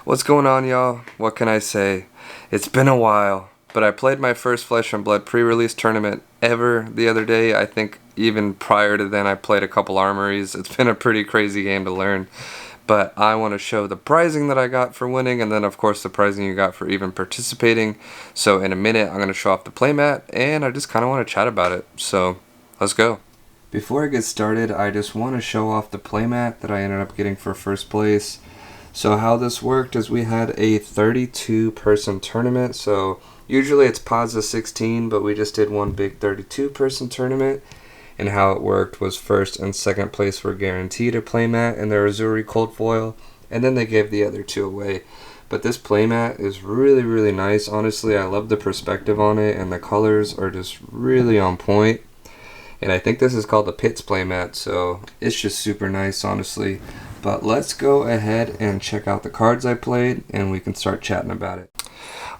What's going on, y'all? What can I say? It's been a while, but I played my first Flesh and Blood pre-release tournament ever the other day. I think even prior to then I played a couple armories. It's been a pretty crazy game to learn, but I want to show the prizing that I got for winning, and then of course the prizing you got for even participating. So in a minute I'm going to show off the playmat, and I just kind of want to chat about it. So let's go. Before I get started, I just want to show off the playmat that I ended up getting for first place. So how this worked is we had a 32 person tournament. So usually it's pods of 16, but we just did one big 32 person tournament. And how it worked was first and second place were guaranteed a playmat and their Urzuri cold foil, and then they gave the other two away. But this playmat is really nice. Honestly, I love the perspective on it, and the colors are just really on point. And I think this is called the Pits playmat, so it's just super nice, honestly. But let's go ahead and check out the cards I played, and we can start chatting about it.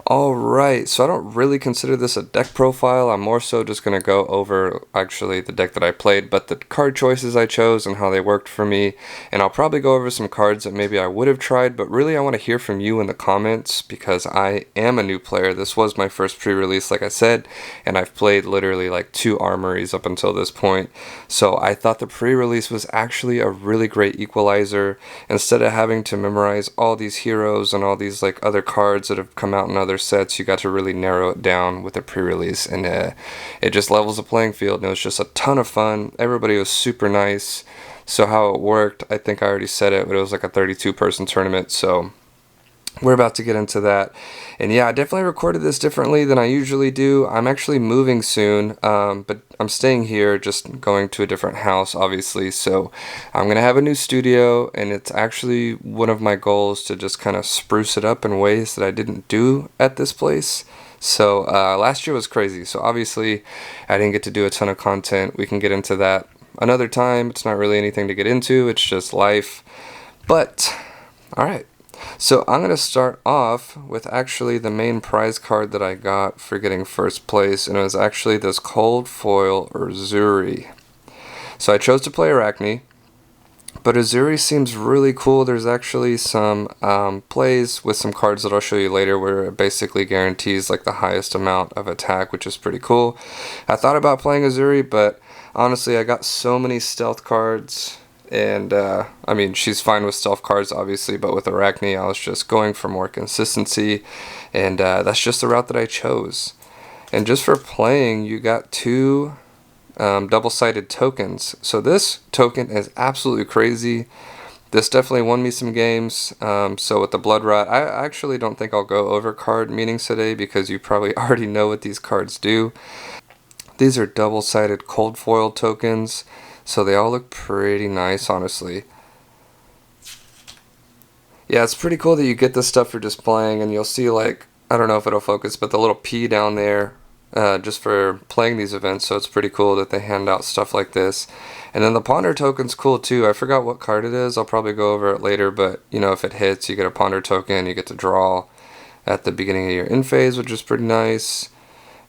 Alright, so I don't really consider this a deck profile. I'm more so just going to go over actually the deck that I played, but the card choices I chose and how they worked for me. And I'll probably go over some cards that maybe I would have tried, but really I want to hear from you in the comments because I am a new player. This was my first pre-release, like I said, and I've played literally like 2 armories up until this point. So I thought the pre-release was actually a really great equalizer. Instead of having to memorize all these heroes and all these like other cards that have come out in other sets, you got to really narrow it down with a pre-release, and it just levels the playing field, and it was just a ton of fun. Everybody was super nice. So how it worked, I think I already said it, but it was like a 32 person tournament, so we're about to get into that. And yeah, I definitely recorded this differently than I usually do. I'm actually moving soon, but I'm staying here, just going to a different house, obviously. So I'm going to have a new studio, and it's actually one of my goals to just kind of spruce it up in ways that I didn't do at this place. So last year was crazy. So obviously I didn't get to do a ton of content. We can get into that another time. It's not really anything to get into. It's just life. But all right. So I'm going to start off with actually the main prize card that I got for getting first place, and it was actually this cold foil Urzuri. So I chose to play Arakni, but Urzuri seems really cool. There's actually some plays with some cards that I'll show you later where it basically guarantees like the highest amount of attack, which is pretty cool. I thought about playing Urzuri, but honestly I got so many stealth cards. And, I mean, she's fine with stealth cards, obviously, but with Arakni, I was just going for more consistency, and that's just the route that I chose. And just for playing, you got 2 double-sided tokens. So this token is absolutely crazy. This definitely won me some games. So with the Blood Rot, I actually don't think I'll go over card meanings today because you probably already know what these cards do. These are double-sided cold foil tokens. So they all look pretty nice, honestly. Yeah, it's pretty cool that you get this stuff for just playing, and you'll see, like, I don't know if it'll focus, but the little P down there, just for playing these events, so it's pretty cool that they hand out stuff like this. And then the Ponder token's cool, too. I forgot what card it is. I'll probably go over it later, but, you know, if it hits, you get a Ponder token, you get to draw at the beginning of your end phase, which is pretty nice.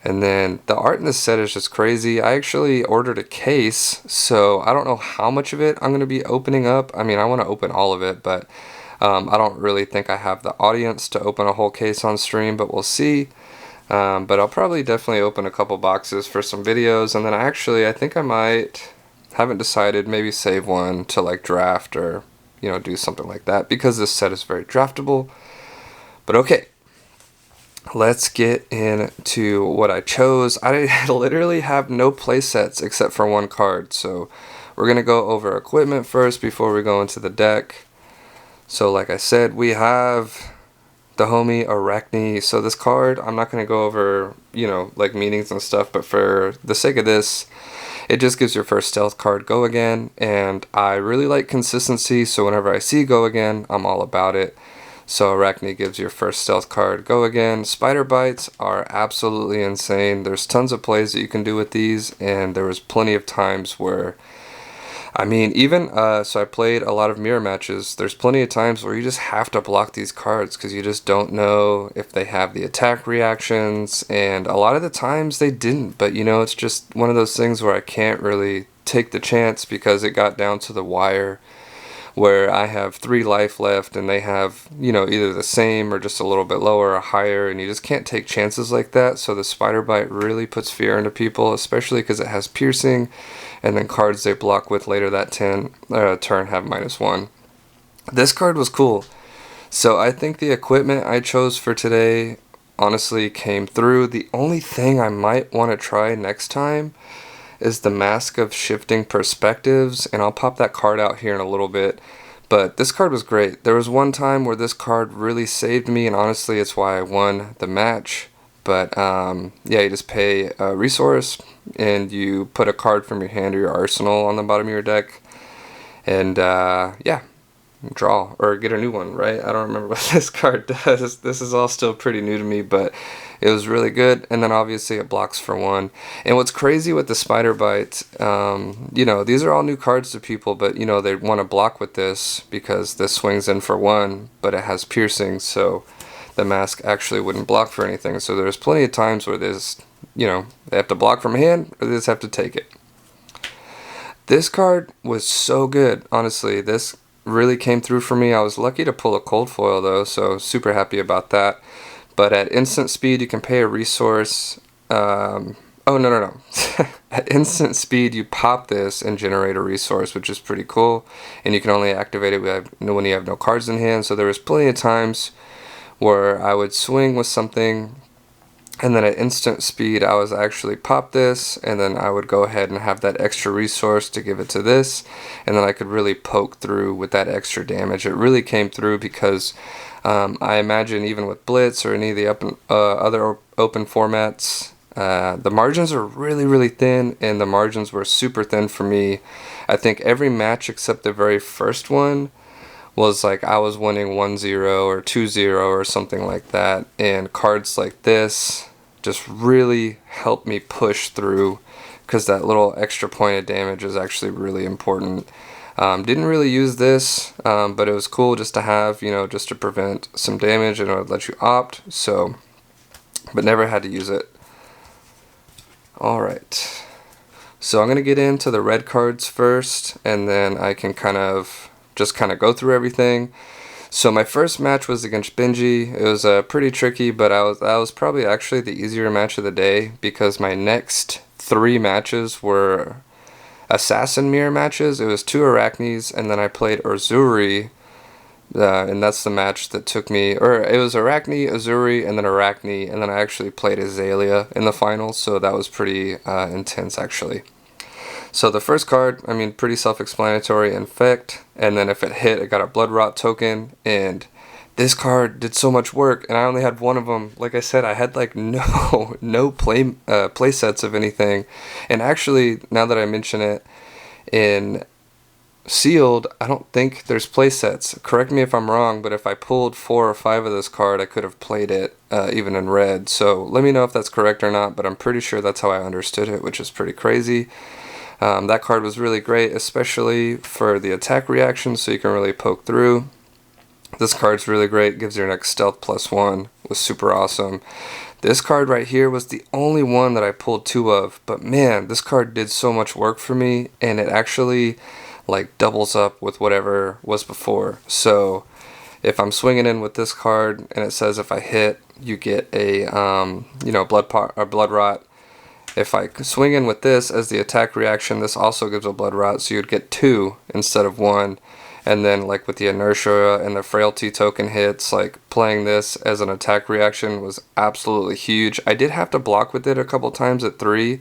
And then the art in this set is just crazy. I actually ordered a case, so I don't know how much of it I'm going to be opening up. I mean, I want to open all of it, but I don't really think I have the audience to open a whole case on stream, but we'll see. But I'll probably definitely open a couple boxes for some videos, and then I think I might, haven't decided, maybe save one to like draft or, you know, do something like that, because this set is very draftable. But okay. Let's get into what I chose. I literally have no play sets except for one card. So we're going to go over equipment first before we go into the deck. So like I said, we have the homie Arakni. So this card, I'm not going to go over, you know, like meanings and stuff, but for the sake of this, it just gives your first stealth card go again. And I really like consistency, so whenever I see go again, I'm all about it. So Arakni gives your first stealth card go again. Spider bites are absolutely insane. There's tons of plays that you can do with these, and there was plenty of times where, I mean, even so I played a lot of mirror matches. There's plenty of times where you just have to block these cards because you just don't know if they have the attack reactions, and a lot of the times they didn't. But you know, it's just one of those things where I can't really take the chance because it got down to the wire where I have 3 life left and they have, either the same or just a little bit lower or higher, and you just can't take chances like that. So the spider bite really puts fear into people, especially because it has piercing, and then cards they block with later that turn have -1. This card was cool. So I think the equipment I chose for today honestly came through. The only thing I might want to try next time is the Mask of Shifting Perspectives, and I'll pop that card out here in a little bit. But this card was great. There was one time where this card really saved me, and honestly it's why I won the match. But yeah, you just pay a resource and you put a card from your hand or your arsenal on the bottom of your deck, and yeah, draw or get a new one, right? I don't remember what this card does. This is all still pretty new to me, but it was really good. And then obviously it blocks for 1. And what's crazy with the spider bite, these are all new cards to people, but they want to block with this because this swings in for 1, but it has piercing, so the mask actually wouldn't block for anything. So there's plenty of times where there's, they have to block from hand or they just have to take it. This card was so good, honestly. This really came through for me. I was lucky to pull a cold foil though, so super happy about that. But at instant speed you can pay a resource. Oh no. At instant speed you pop this and generate a resource, which is pretty cool, and you can only activate it when you have no cards in hand. So there was plenty of times where I would swing with something, and then at instant speed I was actually pop this, and then I would go ahead and have that extra resource to give it to this, and then I could really poke through with that extra damage. It really came through because I imagine even with Blitz or any of the other open formats, the margins are really, really thin, and the margins were super thin for me. I think every match except the very first one was like I was winning 1-0 or 2-0 or something like that, and cards like this just really helped me push through because that little extra point of damage is actually really important. Didn't really use this, but it was cool just to have, just to prevent some damage, and it would let you opt, so, but never had to use it. Alright, so I'm going to get into the red cards first, and then I can kind of go through everything. So my first match was against Benji. It was pretty tricky, but that was probably actually the easier match of the day because my next 3 matches were assassin mirror matches. It was 2 Araknis, and then I played Urzuri, and that's the match that took me, or it was Arakni, Urzuri, and then Arakni, and then I actually played Azelea in the finals, so that was pretty intense actually. So the first card, pretty self-explanatory, Infect, and then if it hit, it got a Blood Rot token, and this card did so much work, and I only had 1 of them. Like I said, I had like no play sets of anything, and actually, now that I mention it, in Sealed, I don't think there's play sets. Correct me if I'm wrong, but if I pulled 4 or 5 of this card, I could have played it even in red. So let me know if that's correct or not, but I'm pretty sure that's how I understood it, which is pretty crazy. That card was really great, especially for the attack reaction, so you can really poke through. This card's really great, gives your next stealth +1, was super awesome. This card right here was the only one that I pulled 2 of, but man, this card did so much work for me, and it actually like doubles up with whatever was before. So if I'm swinging in with this card, and it says if I hit, you get a blood rot. If I swing in with this as the attack reaction, this also gives a blood rot, so you'd get 2 instead of 1. And then like with the inertia and the frailty token hits, like playing this as an attack reaction was absolutely huge. I did have to block with it a couple times at 3,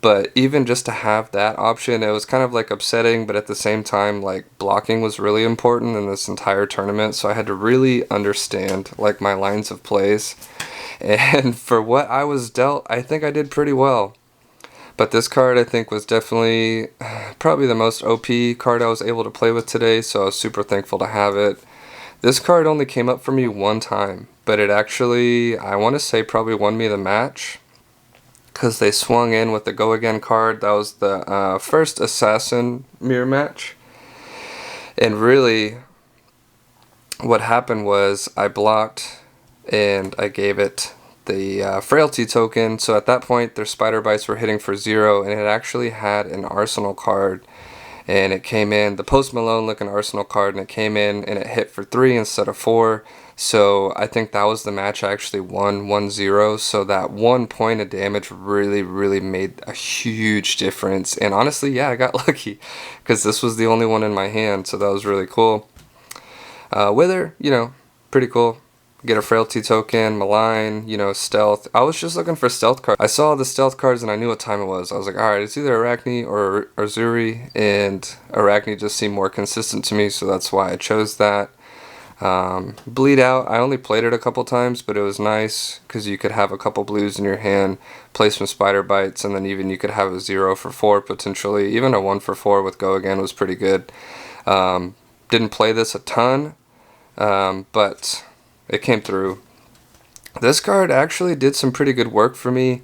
but even just to have that option, it was kind of like upsetting, but at the same time, like blocking was really important in this entire tournament, so I had to really understand like my lines of plays. And for what I was dealt, I think I did pretty well. But this card I think was definitely probably the most OP card I was able to play with today, so I was super thankful to have it. This card only came up for me 1 time, but it actually, I want to say, probably won me the match, because they swung in with the Go Again card. That was the first Assassin mirror match. And really, what happened was I blocked, and I gave it the frailty token. So at that point their spider bites were hitting for 0, and it actually had an arsenal card, and it came in, the Post Malone looking Arsenal card, and it came in and it hit for 3 instead of 4. So I think that was the match I actually won 1-0. So that 1 point of damage really, really made a huge difference. And honestly, yeah, I got lucky because this was the only one in my hand. So that was really cool. Wither, pretty cool. Get a Frailty token, Malign, Stealth. I was just looking for Stealth cards. I saw the Stealth cards and I knew what time it was. I was like, alright, it's either Arakni or Urzuri. And Arakni just seemed more consistent to me, so that's why I chose that. Bleed Out, I only played it a couple times, but it was nice because you could have a couple blues in your hand, play some Spider Bites, and then even you could have a 0 for 4 potentially. Even a 1 for 4 with Go Again was pretty good. Didn't play this a ton, but it came through. This card actually did some pretty good work for me.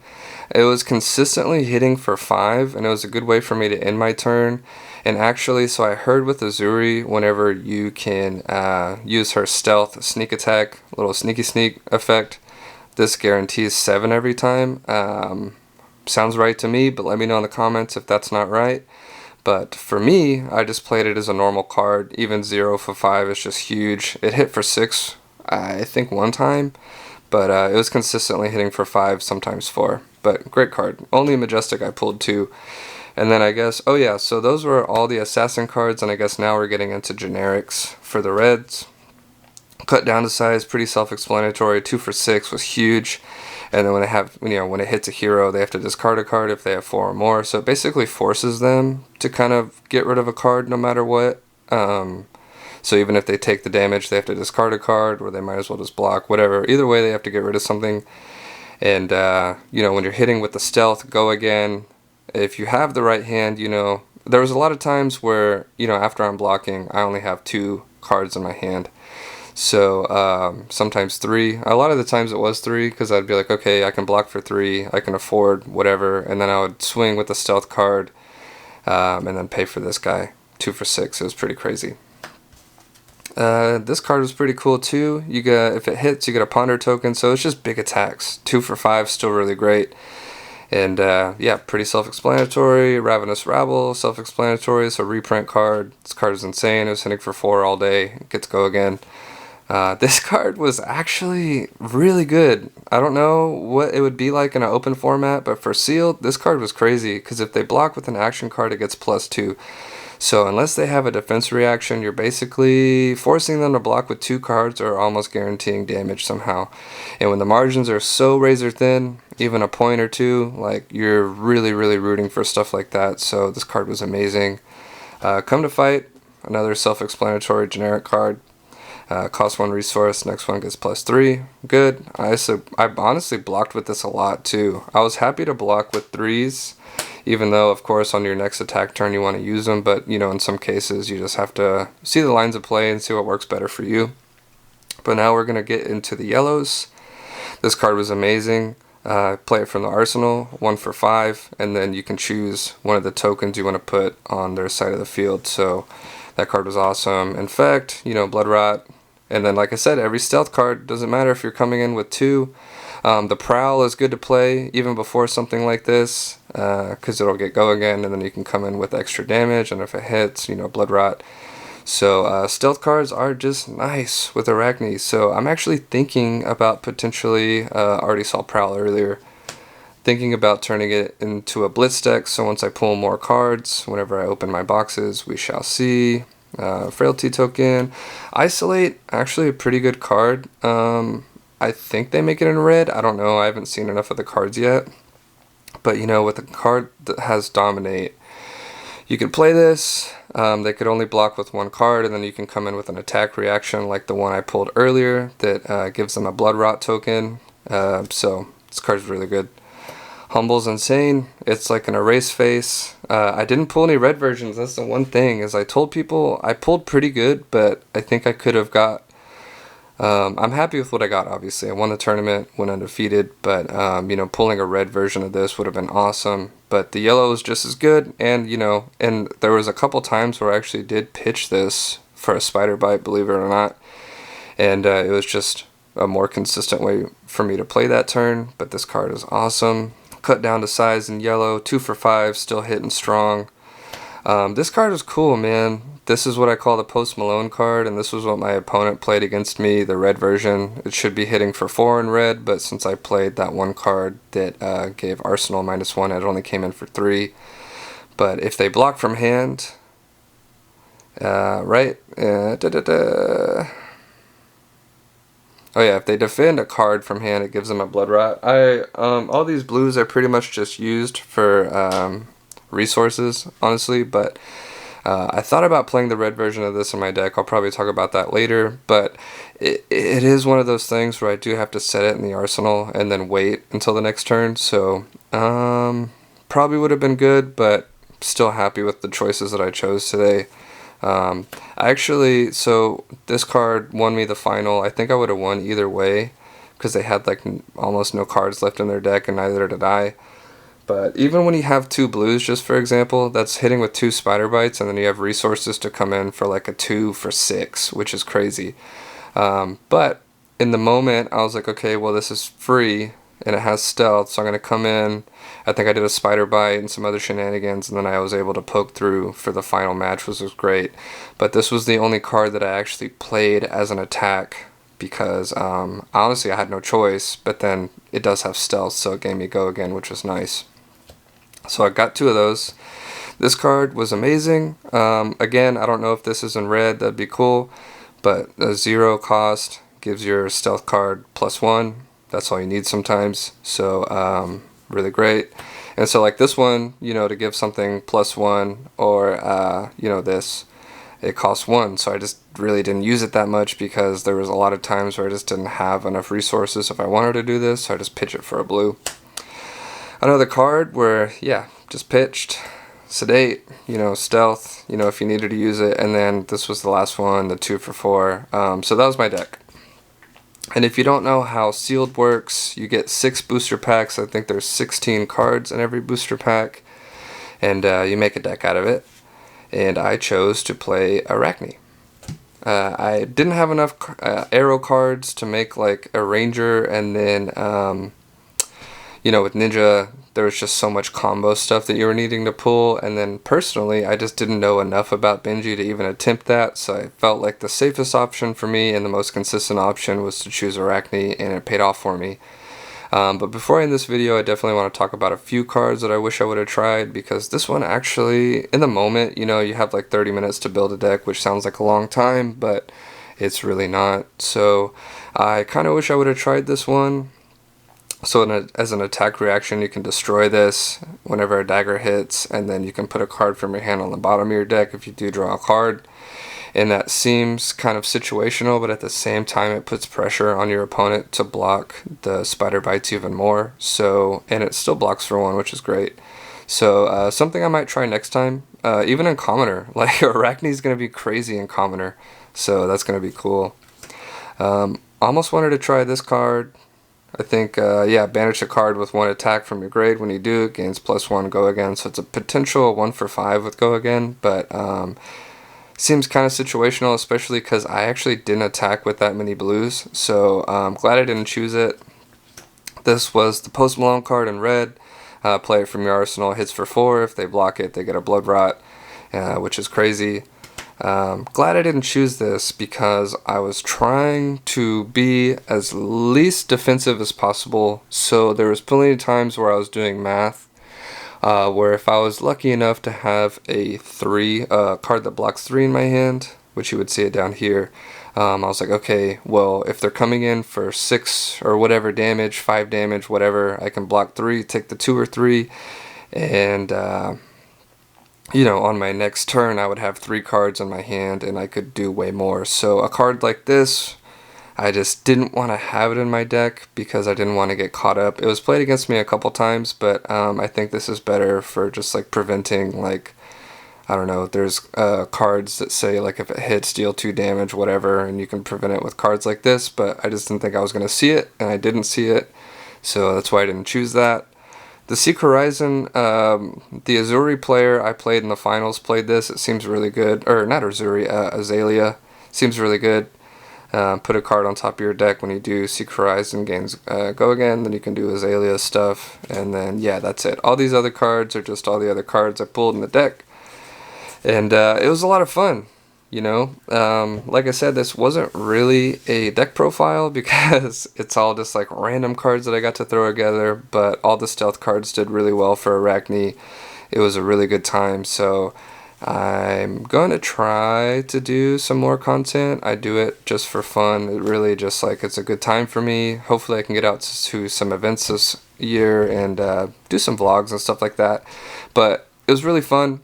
It was consistently hitting for 5, and it was a good way for me to end my turn. And actually, so I heard with Urzuri, whenever you can use her stealth sneak attack, little sneaky sneak effect, this guarantees 7 every time. Sounds right to me, but let me know in the comments if that's not right. But for me, I just played it as a normal card. Even 0 for 5 is just huge. It hit for 6, I think, one time. But it was consistently hitting for 5, sometimes 4. But great card. Only Majestic I pulled 2. And then I guess, oh yeah, so those were all the Assassin cards, and I guess now we're getting into generics for the reds. Cut down to size, pretty self-explanatory. 2 for 6 was huge. And then when it hits a hero, they have to discard a card if they have 4 or more. So it basically forces them to kind of get rid of a card no matter what. So even if they take the damage, they have to discard a card, or they might as well just block, whatever. Either way, they have to get rid of something. And, when you're hitting with the stealth, Go Again, if you have the right hand, there was a lot of times where, after I'm blocking, I only have 2 cards in my hand. So sometimes 3. A lot of the times it was 3 because I'd be like, okay, I can block for 3, I can afford whatever, and then I would swing with the stealth card and then pay for this guy. 2 for 6. It was pretty crazy. This card was pretty cool too. If it hits, you get a Ponder token, so it's just big attacks. 2 for 5, still really great. And pretty self-explanatory. Ravenous Rabble, self-explanatory. So reprint card. This card is insane. It was hitting for 4 all day. It gets Go Again. This card was actually really good. I don't know what it would be like in an open format, but for sealed, this card was crazy. Because if they block with an action card, it gets +2. So unless they have a defense reaction, you're basically forcing them to block with 2 cards or almost guaranteeing damage somehow. And when the margins are so razor thin, even a point or 2, like, you're really, really rooting for stuff like that. So this card was amazing. Come to Fight, another self-explanatory generic card. Costs 1 resource, next one gets +3. Good. I honestly blocked with this a lot too. I was happy to block with 3s. Even though, of course, on your next attack turn you want to use them, but, in some cases you just have to see the lines of play and see what works better for you. But now we're going to get into the yellows. This card was amazing. Play it from the arsenal, 1 for 5, and then you can choose one of the tokens you want to put on their side of the field. So that card was awesome. Infect, Blood Rot, and then, like I said, every stealth card, doesn't matter if you're coming in with 2. The Prowl is good to play even before something like this, because it'll get Go Again, and then you can come in with extra damage, and if it hits, Blood Rot. So stealth cards are just nice with Arakni. So I'm actually thinking about potentially, already saw Prowl earlier, thinking about turning it into a Blitz deck, so once I pull more cards, whenever I open my boxes, we shall see. Frailty token. Isolate, actually a pretty good card. I think they make it in red. I don't know. I haven't seen enough of the cards yet. But, with a card that has Dominate, you could play this. They could only block with 1 card, and then you can come in with an attack reaction like the one I pulled earlier that gives them a Blood Rot token. So this card's really good. Humble's insane. It's like an erase face. I didn't pull any red versions. That's the one thing, is I told people I pulled pretty good, but I think I could have got... I'm happy with what I got, obviously. I won the tournament, went undefeated, but, pulling a red version of this would have been awesome. But the yellow is just as good, and, and there was a couple times where I actually did pitch this for a Spider Bite, believe it or not. And it was just a more consistent way for me to play that turn, but this card is awesome. Cut down to size in yellow, 2 for 5, still hitting strong. This card is cool, man. This is what I call the Post Malone card, and this was what my opponent played against me, the red version. It should be hitting for 4 in red, but since I played that one card that gave Arsenal -1, it only came in for 3. But if they block from hand, right? Oh yeah, if they defend a card from hand, it gives them a blood rot. All these blues I pretty much just used for resources, honestly, but I thought about playing the red version of this in my deck. I'll probably talk about that later, but it is one of those things where I do have to set it in the arsenal and then wait until the next turn, so probably would have been good, but still happy with the choices that I chose today. So this card won me the final. I think I would have won either way because they had like almost no cards left in their deck, and neither did I. But even when you have 2 blues, just for example, that's hitting with 2 spider bites, and then you have resources to come in for like a 2 for 6, which is crazy. But in the moment, I was like, okay, well, this is free and it has stealth, so I'm going to come in. I think I did a spider bite and some other shenanigans, and then I was able to poke through for the final match, which was great. But this was the only card that I actually played as an attack because honestly I had no choice, but then it does have stealth, so it gave me go again, which was nice. So I got 2 of those. This card was amazing. Again, I don't know if this is in red, that'd be cool, but a 0 cost gives your stealth card +1. That's all you need sometimes, so really great. And so like this one, to give something +1, or this, it costs 1, so I just really didn't use it that much because there was a lot of times where I just didn't have enough resources if I wanted to do this, so I just pitch it for a blue. Another card where, just pitched, sedate, stealth, if you needed to use it, and then this was the last one, the 2 for 4. So that was my deck. And if you don't know how sealed works, you get 6 booster packs. I think there's 16 cards in every booster pack, and you make a deck out of it. And I chose to play Arakni. I didn't have enough arrow cards to make like a ranger, and then with ninja there was just so much combo stuff that you were needing to pull, and then personally I just didn't know enough about Benji to even attempt that, so I felt like the safest option for me and the most consistent option was to choose Arakni, and it paid off for me. But before I end this video, I definitely want to talk about a few cards that I wish I would have tried, because this one actually, in the moment, you have like 30 minutes to build a deck, which sounds like a long time, but it's really not. So I kind of wish I would have tried this one. So as an attack reaction, you can destroy this whenever a dagger hits, and then you can put a card from your hand on the bottom of your deck if you do draw a card. And that seems kind of situational, but at the same time it puts pressure on your opponent to block the spider bites even more. So, and it still blocks for 1, which is great. So something I might try next time, even in Commoner. Like Arakni's going to be crazy in Commoner, so that's going to be cool. Almost wanted to try this card. I think, banish a card with 1 attack from your grade. When you do, it gains +1 go again. So it's a potential 1 for 5 with go again, but seems kind of situational, especially because I actually didn't attack with that many blues. So I'm glad I didn't choose it. This was the Post Malone card in red. Play it from your arsenal. Hits for 4. If they block it, they get a blood rot, which is crazy. Glad I didn't choose this because I was trying to be as least defensive as possible, so there was plenty of times where I was doing math, where if I was lucky enough to have a 3 card that blocks 3 in my hand, which you would see it down here, I was like, okay, well, if they're coming in for 6 or whatever damage, 5 damage, whatever, I can block 3, take the 2 or 3, and on my next turn I would have 3 cards in my hand and I could do way more. So a card like this, I just didn't want to have it in my deck because I didn't want to get caught up. It was played against me a couple times, but I think this is better for just like preventing, like, I don't know, there's cards that say like if it hits, deal 2 damage, whatever, and you can prevent it with cards like this, but I just didn't think I was going to see it, and I didn't see it, so that's why I didn't choose that. The Secret Horizon, the Urzuri player I played in the finals played this. It seems really good. Or not Urzuri, Azelea. Seems really good. Put a card on top of your deck when you do Secret Horizon gains go again. Then you can do Azalea stuff. And then, that's it. All these other cards are just all the other cards I pulled in the deck. And it was a lot of fun. Like I said, this wasn't really a deck profile because it's all just like random cards that I got to throw together, but all the stealth cards did really well for Arakni. It was a really good time, so I'm going to try to do some more content. I do it just for fun. It really just like it's a good time for me. Hopefully I can get out to some events this year and do some vlogs and stuff like that. But it was really fun.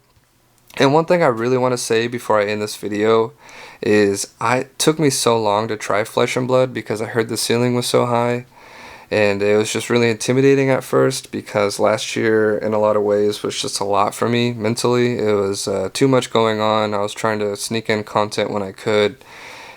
And one thing I really want to say before I end this video is it took me so long to try Flesh and Blood because I heard the ceiling was so high. And it was just really intimidating at first because last year in a lot of ways was just a lot for me mentally. It was too much going on. I was trying to sneak in content when I could,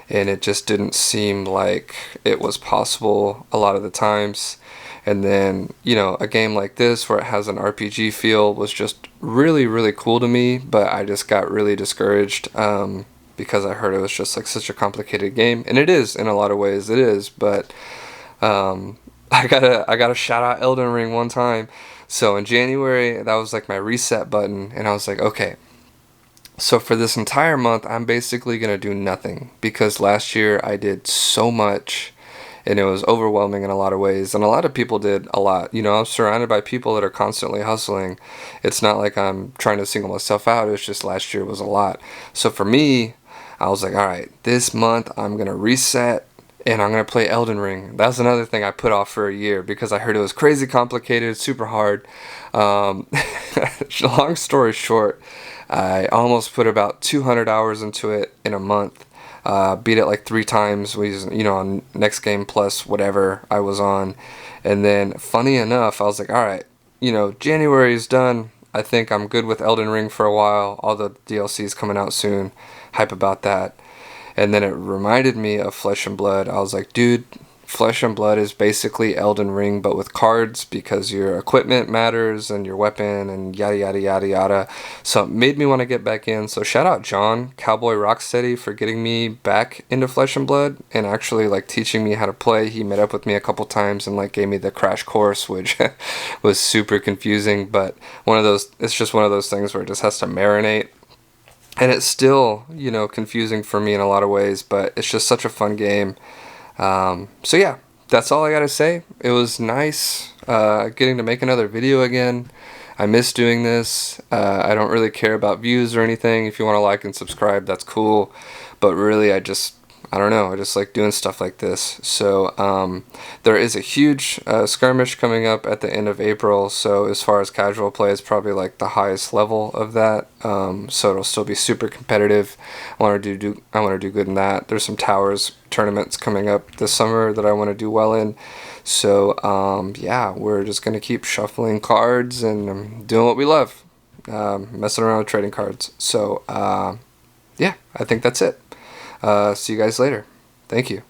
and it just didn't seem like it was possible a lot of the times. And then, a game like this where it has an RPG feel was just really, really cool to me, but I just got really discouraged because I heard it was just like such a complicated game. And it is, in a lot of ways, it is, but I gotta shout out Elden Ring one time. So in January, that was like my reset button, and I was like, okay, so for this entire month, I'm basically gonna do nothing because last year I did so much and it was overwhelming in a lot of ways, and a lot of people did a lot. I'm surrounded by people that are constantly hustling. It's not like I'm trying to single myself out. It's just last year was a lot. So for me, I was like, all right, this month I'm gonna reset and I'm gonna play Elden Ring. That's another thing I put off for a year because I heard it was crazy complicated, super hard. Long story short, I almost put about 200 hours into it in a month. Beat it like 3 times, on Next Game Plus, whatever I was on. And then, funny enough, I was like, alright, January is done. I think I'm good with Elden Ring for a while. All the DLC's coming out soon. Hype about that. And then it reminded me of Flesh and Blood. I was like, dude, Flesh and Blood is basically Elden Ring, but with cards because your equipment matters and your weapon and yada yada yada yada. So it made me want to get back in. So shout out John, Cowboy Rocksteady, for getting me back into Flesh and Blood and actually like teaching me how to play. He met up with me a couple times and like gave me the crash course, which was super confusing. But it's just one of those things where it just has to marinate. And it's still, confusing for me in a lot of ways, but it's just such a fun game. So yeah, that's all I gotta say. It was nice getting to make another video again. I miss doing this. I don't really care about views or anything. If you want to like and subscribe, that's cool. But really, I don't know, I just like doing stuff like this. So there is a huge skirmish coming up at the end of April. So as far as casual play, it's probably like the highest level of that. So it'll still be super competitive. I want to do good in that. There's some towers tournaments coming up this summer that I want to do well in. So yeah, we're just gonna keep shuffling cards and doing what we love, messing around with trading cards. So yeah, I think that's it. See you guys later. Thank you.